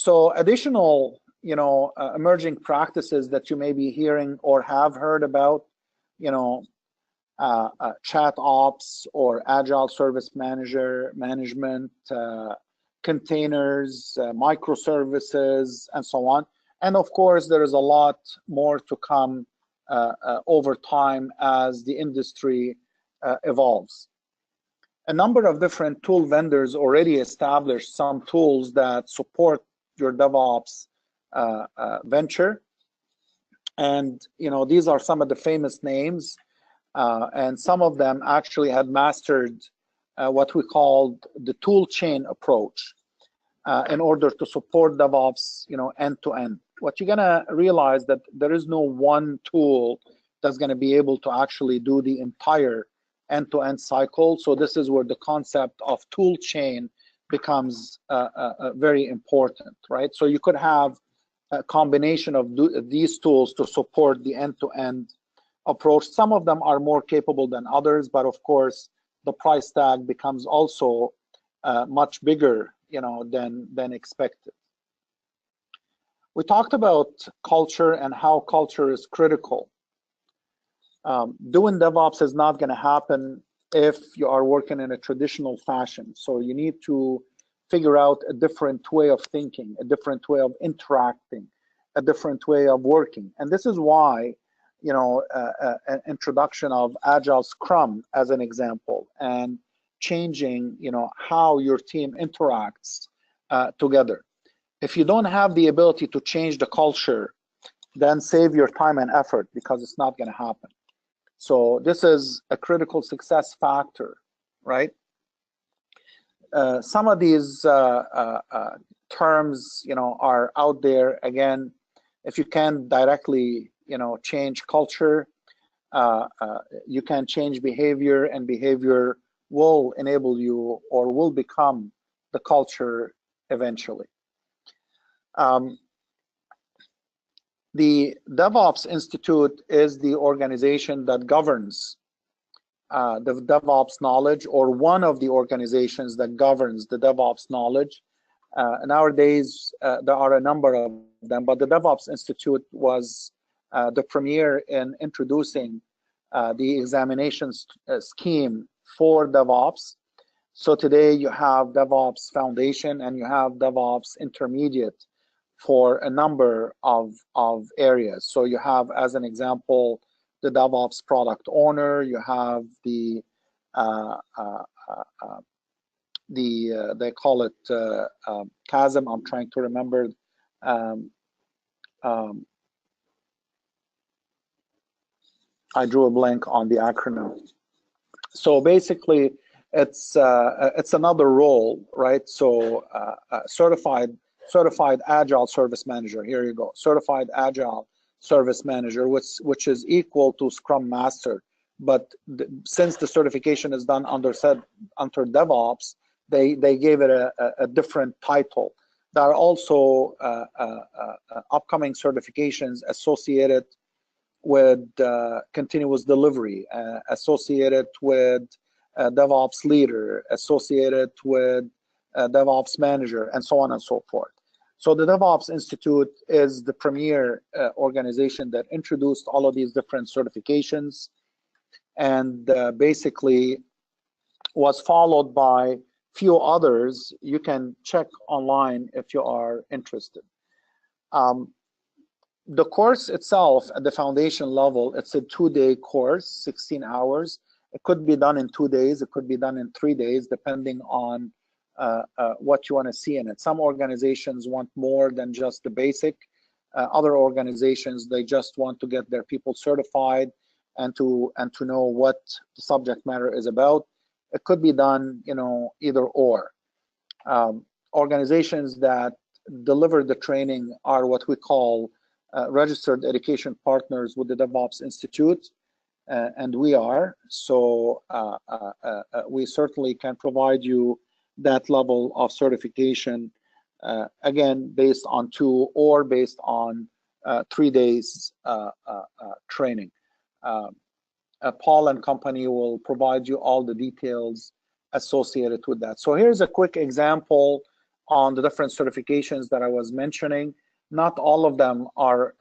So additional, emerging practices that you may be hearing or have heard about, chat ops or agile service management, containers, microservices, and so on. And of course, there is a lot more to come over time as the industry evolves. A number of different tool vendors already established some tools that support your DevOps venture. And these are some of the famous names. And some of them actually had mastered what we called the tool chain approach in order to support DevOps, end to end. What you're gonna realize that there is no one tool that's gonna be able to actually do the entire end-to-end cycle. So this is where the concept of tool chain becomes very important, right? So you could have a combination of these tools to support the end-to-end approach. Some of them are more capable than others, but of course, the price tag becomes also much bigger, than expected. We talked about culture and how culture is critical. Doing DevOps is not going to happen if you are working in a traditional fashion. So you need to figure out a different way of thinking, a different way of interacting, a different way of working. And this is why, an introduction of Agile Scrum as an example, and changing, how your team interacts together. If you don't have the ability to change the culture, then save your time and effort, because it's not going to happen. So this is a critical success factor, right? Some of these terms, are out there. Again, if you can't directly, change culture, you can change behavior, and behavior will enable you or will become the culture eventually. The DevOps Institute is the organization that governs the DevOps knowledge, or one of the organizations that governs the DevOps knowledge. Nowadays, there are a number of them, but the DevOps Institute was the premier in introducing the examination scheme for DevOps. So today you have DevOps Foundation and you have DevOps Intermediate for a number of areas. So you have, as an example, the DevOps Product Owner. You have the they call it CASM. I'm trying to remember. I drew a blank on the acronym. So basically, it's another role, right? So certified Agile Service Manager. Here you go. Certified Agile Service Manager, which is equal to Scrum Master. But since the certification is done under DevOps, they gave it a different title. There are also upcoming certifications associated with continuous delivery, associated with DevOps leader, associated with DevOps manager, and so on and so forth. So the DevOps Institute is the premier organization that introduced all of these different certifications, and basically was followed by few others. You can check online if you are interested. The course itself at the foundation level, it's a 2-day course, 16 hours. It could be done in 2 days, it could be done in 3 days, depending on what you want to see in it. Some organizations want more than just the basic. Other organizations, they just want to get their people certified and to know what the subject matter is about. It could be done, either or. Organizations that deliver the training are what we call registered education partners with the DevOps Institute, and we are. So we certainly can provide you that level of certification, again, based on 2 or based on 3 days training. Paul and company will provide you all the details associated with that. So here's a quick example on the different certifications that I was mentioning. Not all of them are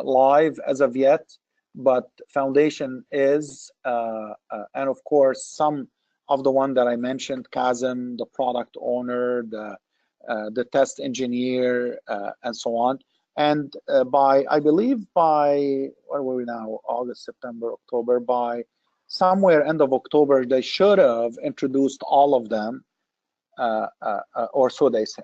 live as of yet, but Foundation is, and of course, some of the one that I mentioned, CASM, the product owner, the test engineer, and so on. And I believe by, where were we now? August, September, October, by somewhere end of October, they should have introduced all of them, or so they say.